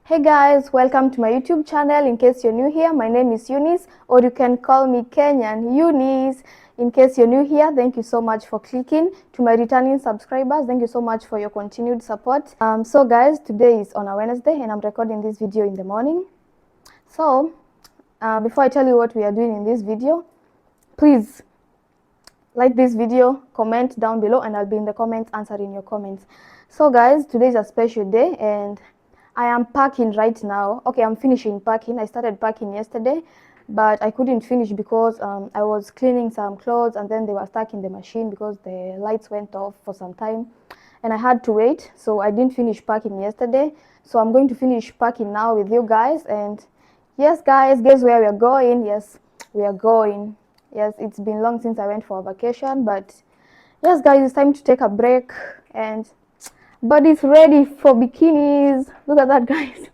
Hey guys, welcome to my YouTube channel. In case you're new here, my name is Eunice, or you can call me Kenyan Eunice. In case you're new here, thank you so much for clicking. To my returning subscribers, thank you so much for your continued support. So guys, today is on a Wednesday and I'm recording this video in the morning. So before I tell you what we are doing in this video, please like this video, comment down below, and I'll be in the comments answering your comments. So guys, today is a special day and I am packing right now. Okay, I'm finishing packing. I started packing yesterday, but I couldn't finish because I was cleaning some clothes and then they were stuck in the machine because the lights went off for some time and I had to wait. So I didn't finish packing yesterday. So I'm going to finish packing now with you guys. And yes guys, guess where we are going? Yes, we are going. Yes, it's been long since I went for a vacation, but yes guys, it's time to take a break and body's ready for bikinis. Look at that guys.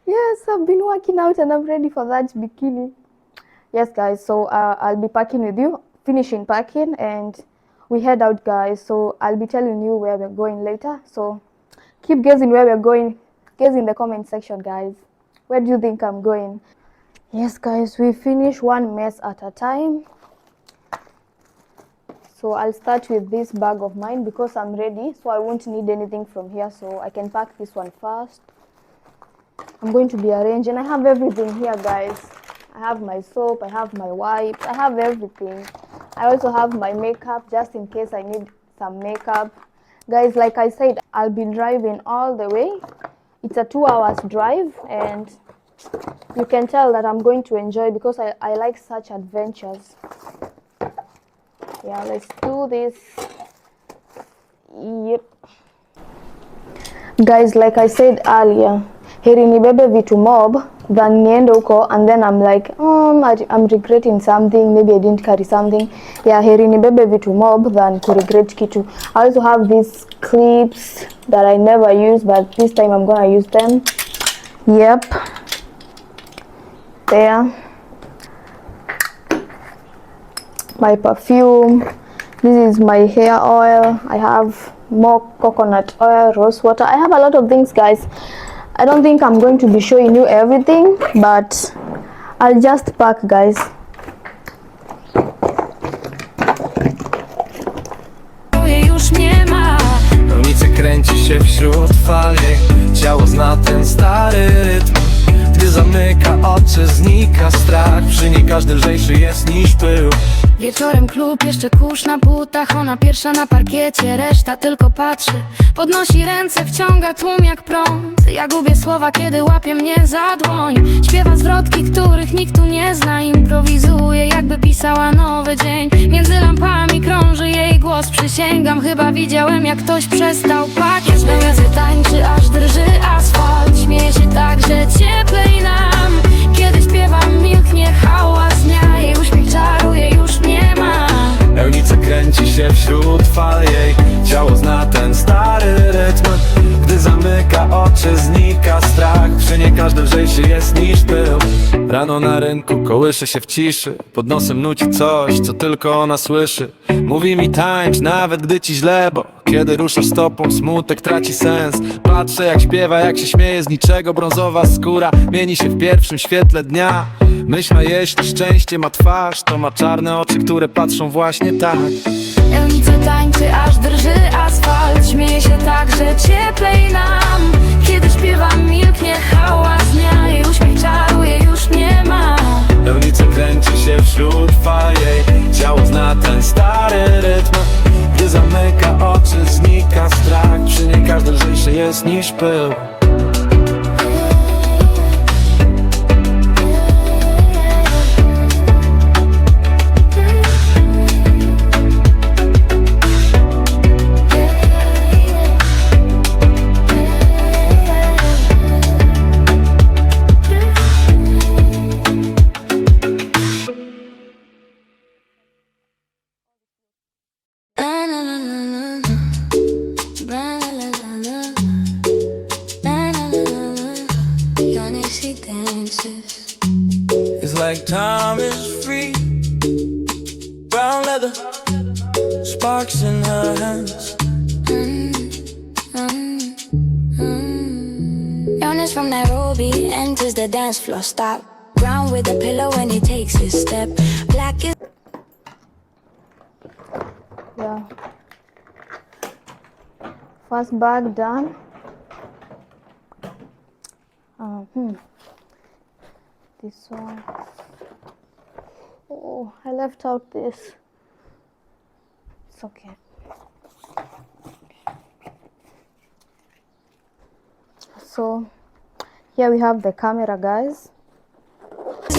Yes, I've been working out and I'm ready for that bikini. Yes guys, so I'll be packing with you, finishing packing, and we head out guys. So I'll be telling you where we're going later. So keep guessing where we're going. Guess in the comment section guys. Where do you think I'm going? Yes guys, we finish one mess at a time. So I'll start with this bag of mine because I'm ready, so I won't need anything from here, so I can pack this one first. I'm going to be arranging. I have everything here guys. I have my soap, I have my wipes, I have everything. I also have my makeup just in case I need some makeup. Guys, like I said, I'll be driving all the way. It's a 2 hours drive and you can tell that I'm going to enjoy because I like such adventures. Yeah, let's do this. Yep. Guys, like I said earlier, heri nibebe vitu mob than niende huko and then I'm like, I'm regretting something, maybe I didn't carry something. Yeah, heri nibebe vitu mob than to regret kitu. I also have these clips that I never use, but this time I'm gonna use them. Yep. There. My perfume. This is my hair oil. I have more coconut oil, rose water. I have a lot of things guys. I don't think I'm going to be showing you everything, but I'll just pack guys. Już nie ma. Pełnicy kręci się wśród fali. Ciało zna ten stary rytm. Gdy zamyka oczy, znika strach. Przy niej każdy lżejszy jest niż pył. Wieczorem klub, jeszcze kurz na butach. Ona pierwsza na parkiecie, reszta tylko patrzy. Podnosi ręce, wciąga tłum jak prąd. Ja gubię słowa, kiedy łapie mnie za dłoń. Śpiewa zwrotki, których nikt tu nie zna. Improwizuje, jakby pisała nowy dzień. Między lampami krąży jej głos. Przysięgam, chyba widziałem, jak ktoś przestał pakiet. Na ulicy tańczy, aż drży asfalt. Śmieje się tak, że cieplej nam. Kiedy śpiewam, milknie hałas dnia. Jej uśmiech czaruje, już nie ma. Pełnica kręci się wśród fal. Jej ciało zna ten stary rytm. Gdy zamyka oczy, znika strach. Przy niej każdy lżejszy jest niż pył. Rano na rynku kołysze się w ciszy. Pod nosem nuci coś, co tylko ona słyszy. Mówi mi tańcz, nawet gdy ci źle, bo kiedy ruszasz stopą, smutek traci sens. Patrzę jak śpiewa, jak się śmieje z niczego. Brązowa skóra mieni się w pierwszym świetle dnia. Myśl ma, jeśli szczęście ma twarz, to ma czarne oczy, które patrzą właśnie tak. Pełnica tańczy, aż drży asfalt. Śmieje się tak, że cieplej nam. Kiedy śpiewam, milknie hałas dnia. Jej uśmiech czaruje, już nie ma. Pełnica kręci się wśród fal. Jej ciało zna ten stary rytm. Gdy zamyka oczy, znika strach. Przy niej każdy lżejszy jest niż pył. It's like time is free. Brown leather, sparks in her hands. Jonas from Nairobi enters the dance floor. Stop. Ground with a pillow when he takes his step. Black is. Yeah. First bag done. This one. Oh, I left out this. It's okay. So here we have the camera, guys.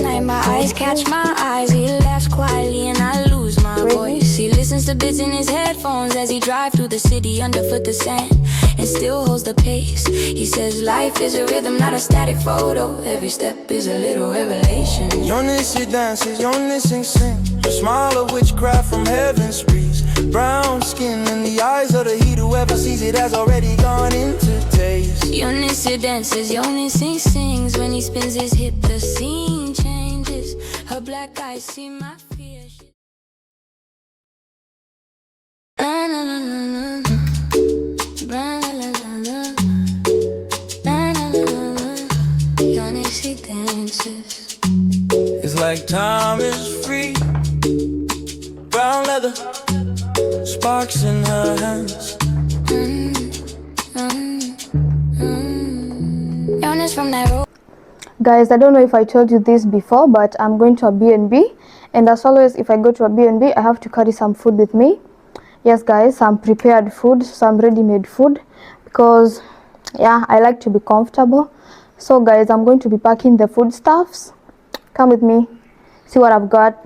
Night my eyes catch my eyes. He laughs quietly and I lose my voice. He listens to bits in his headphones as he drives through the city underfoot the sand and still holds the pace. He says life is a rhythm, not a static photo. Every step is a little revelation. Jonas, he dances, Jonas, he sings. A smile of witchcraft from heaven's breeze. Brown skin in the eyes of the heat. Whoever sees it has already gone into taste. Jonas, he dances, Jonas, he sings. When he spins his hip, the scene changes. Her black eyes see my fear. Na na na na na. Na na na na na. Na na na na na. Jonas, he dances. It's like time is free. Brown leather, sparks in her hands. Jonas from Nairobi. Guys, I don't know if I told you this before, but I'm going to a B&B, and as always, if I go to a B&B, I have to carry some food with me. Yes guys, some prepared food, some ready-made food, because yeah, I like to be comfortable. So guys, I'm going to be packing the foodstuffs. Come with me, see what I've got.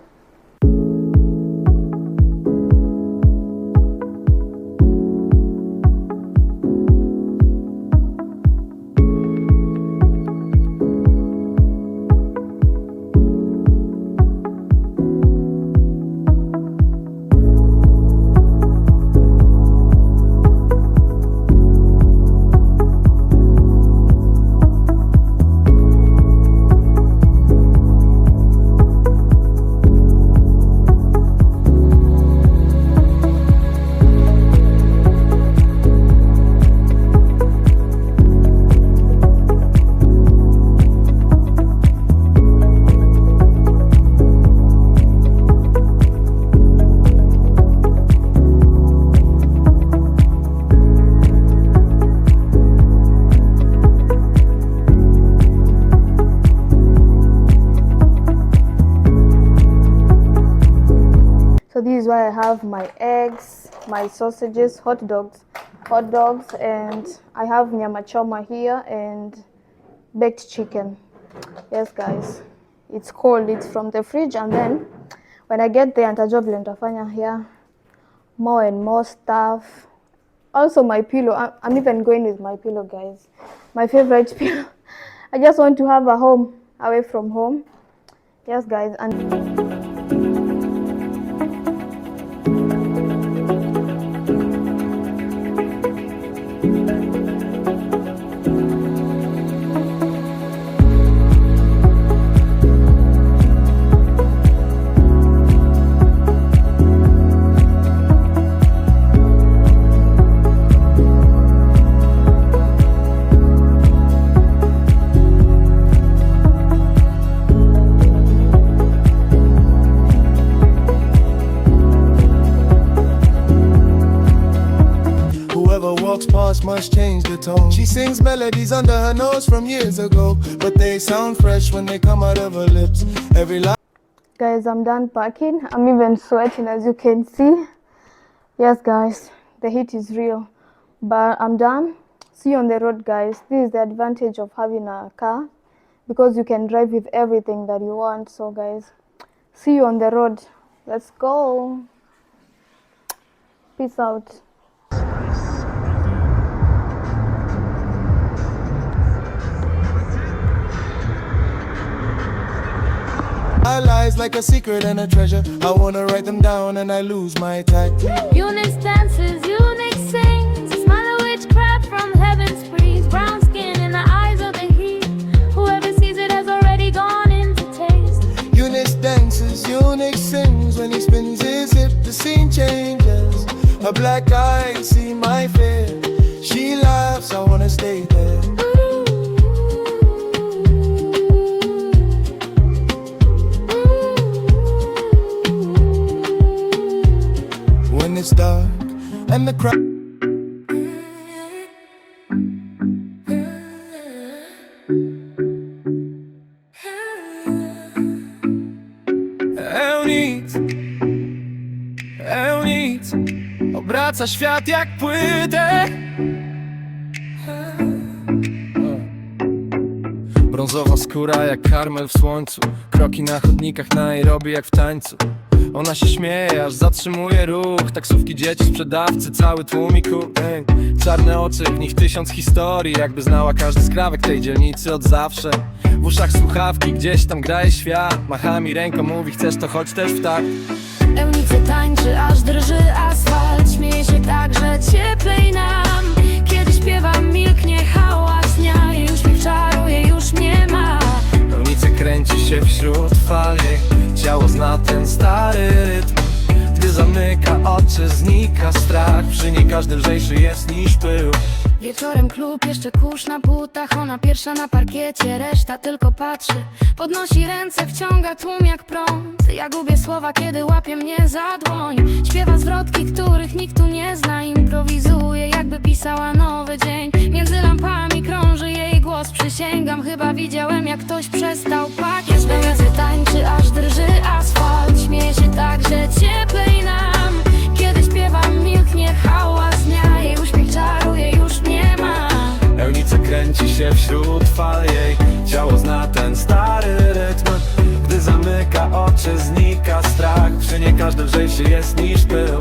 So this is why I have my eggs, my sausages, hot dogs, and I have nyama choma here and baked chicken. Yes guys, it's cold, it's from the fridge, and then when I get there nitajua vile nitafanya here more and more stuff. Also my pillow, I'm even going with my pillow guys, my favorite pillow. I just want to have a home away from home. Yes guys, and Past must change the tone. She sings melodies under her nose from years ago, but they sound fresh when they come out of her lips. Every line. Guys, I'm done packing. I'm even sweating, as you can see. Yes guys, the heat is real, but I'm done. See you on the road guys. This is the advantage of having a car, because you can drive with everything that you want. So guys, see you on the road. Let's go. Peace out. My lies like a secret and a treasure. I wanna write them down and I lose my tact. Eunice dances, Eunice sings. A smile of witchcraft from heaven's breeze. Brown skin in the eyes of the heat. Whoever sees it has already gone into taste. Eunice dances, Eunice sings. When he spins his hip, the scene changes. Her black eyes see my fear. She laughs, I wanna stay there. When it's dark and the crowd obraca świat jak płytę. Brązowa skóra jak karmel w słońcu. Kroki na chodnikach Nairobi jak w tańcu. Ona się śmieje, aż zatrzymuje ruch. Taksówki, dzieci, sprzedawcy, cały tłumiku. Czarne oczy, w nich 1000 historii. Jakby znała każdy skrawek tej dzielnicy od zawsze. W uszach słuchawki, gdzieś tam graje świat. Macha mi ręką, mówi chcesz to chodź też w tak. Eunice tańczy, aż drży asfalt. Śmieje się tak, że cieplej nam. Kiedy śpiewam, milknie hałas dnia. Jej uśmiech czaruje, już mnie ma. Eunice kręci się wśród fal. Ciało zna ten stary rytm. Gdy zamyka oczy, znika strach. Przy niej każdy lżejszy jest niż pył. Wieczorem klub, jeszcze kurz na butach. Ona pierwsza na parkiecie, reszta tylko patrzy. Podnosi ręce, wciąga tłum jak prąd. Ja gubię słowa, kiedy łapie mnie za dłoń. Śpiewa zwrotki, których nikt tu nie zna. Improwizuje, jakby pisała nowy dzień. Między lampami krąży jej głos. Przysięgam, chyba widziałem, jak ktoś przestał pakiet. Eunice tańczy, aż drży asfalt. Śmieje się tak, że cieplej nam. Kiedy śpiewam, milknie hałas dnia. Jej uśmiech czaruje, już nie ma. Eunice kręci się wśród fal. Jej ciało zna ten stary rytm. Gdy zamyka oczy, znika strach. Przy niej każdy lżejszy jest niż pył.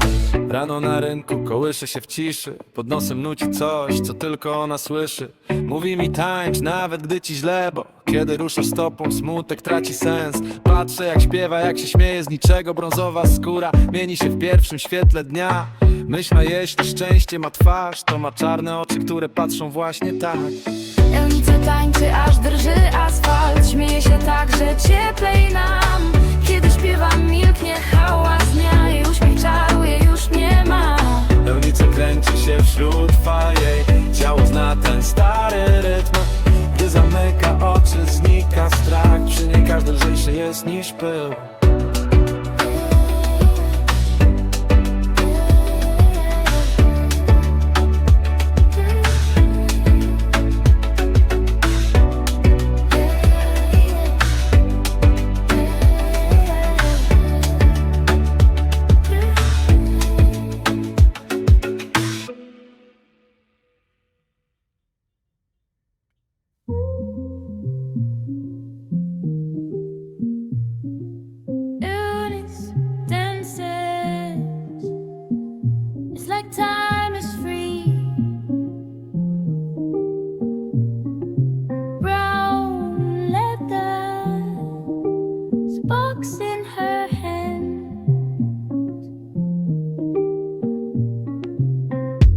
Rano na rynku kołysze się w ciszy. Pod nosem nuci coś, co tylko ona słyszy. Mówi mi tańcz, nawet gdy ci źle, bo kiedy ruszasz stopą, smutek traci sens. Patrzę jak śpiewa, jak się śmieje z niczego. Brązowa skóra mieni się w pierwszym świetle dnia. Myśl ma, jeśli szczęście ma twarz, to ma czarne oczy, które patrzą właśnie tak. Eunice tańczy, aż drży asfalt. Śmieje się tak, że cieplej nam. Kiedy śpiewam, milknie hałas dnia. Jej uśmiech czaruje, już nie ma. Eunice kręci się wśród fal. Jej ciało zna ten stary rytm. Gdy zamyka oczy, znika strach. Przy niej każdy lżejszy jest niż pył.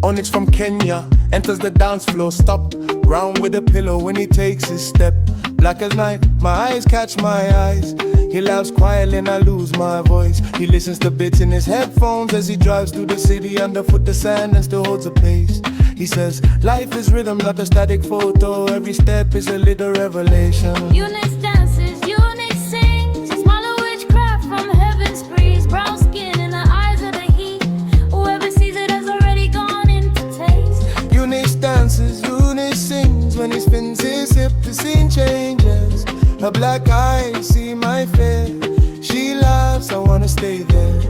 Onyx from Kenya enters the dance floor, stopped round with a pillow when he takes his step. Black as night, my eyes catch my eyes. He laughs quietly and I lose my voice. He listens to bits in his headphones as he drives through the city. Underfoot the sand and still holds a pace. He says, life is rhythm, not a static photo. Every step is a little revelation. Eunice dances, Eunice sings. A smile of witchcraft from heaven's breeze. Brown skin in the eyes of the heat. Whoever sees it has already gone into taste. Eunice dances, Eunice sings. When he spins his hip, the scene changes. Her black eyes see my fear. She laughs, I wanna stay there.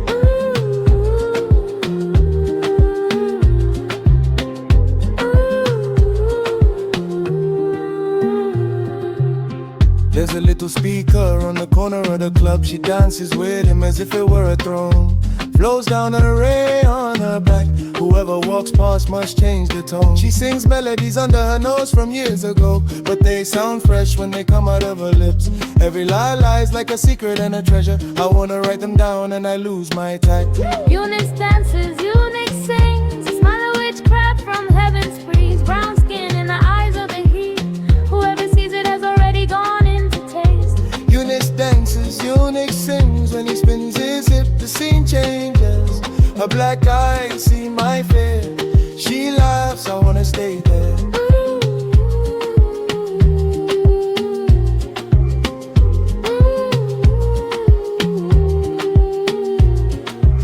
There's a little speaker on the corner of the club. She dances with him as if it were a throne. Flows down an array on her back. Whoever walks past must change the tone. She sings melodies under her nose from years ago, but they sound fresh when they come out of her lips. Every lie lies like a secret and a treasure. I wanna write them down and I lose my tact. Eunice dances, Eunice sings. A smile of witchcraft from heaven's breeze. Brown skin in the eyes of the heat. Whoever sees it has already gone into taste. Eunice dances, Eunice sings. When he spins his hip, the scene changes. Her black eyes see my fear. She laughs, I wanna stay there.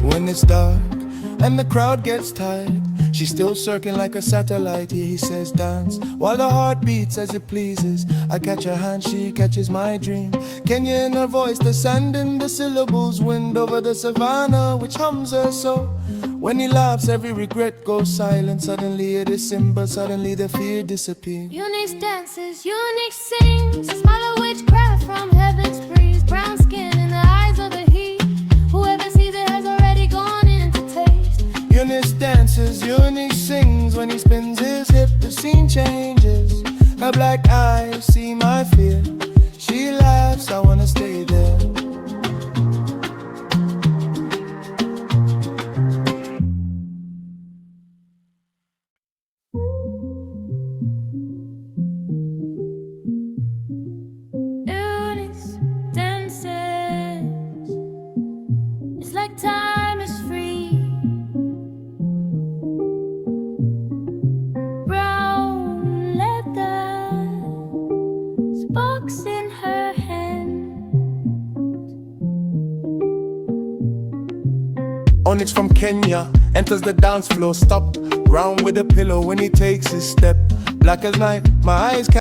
When it's dark and the crowd gets tired, she's still circling like a satellite. He says dance while the heart beats as it pleases. I catch her hand, she catches my dream. Kenya in her voice, the sand in the syllables. Wind over the savannah which hums her soul. When he laughs, every regret goes silent. Suddenly it is Simba, suddenly the fear disappears. Unique dances, unique sings, a smile of witchcraft from heaven's breeze. Brown skin in the eyes of the heat. Whoever sees it has already gone into taste. Eunice dances, Eunice sings. When he spins his hip, the scene changes. Her black eyes see my fear. She laughs, I wanna stay there. Eunice dances, it's like time is free. Brown leather, sparks in her hand. Onyx from Kenya enters the dance floor, stop round with a pillow when he takes his step. Black as night, my eyes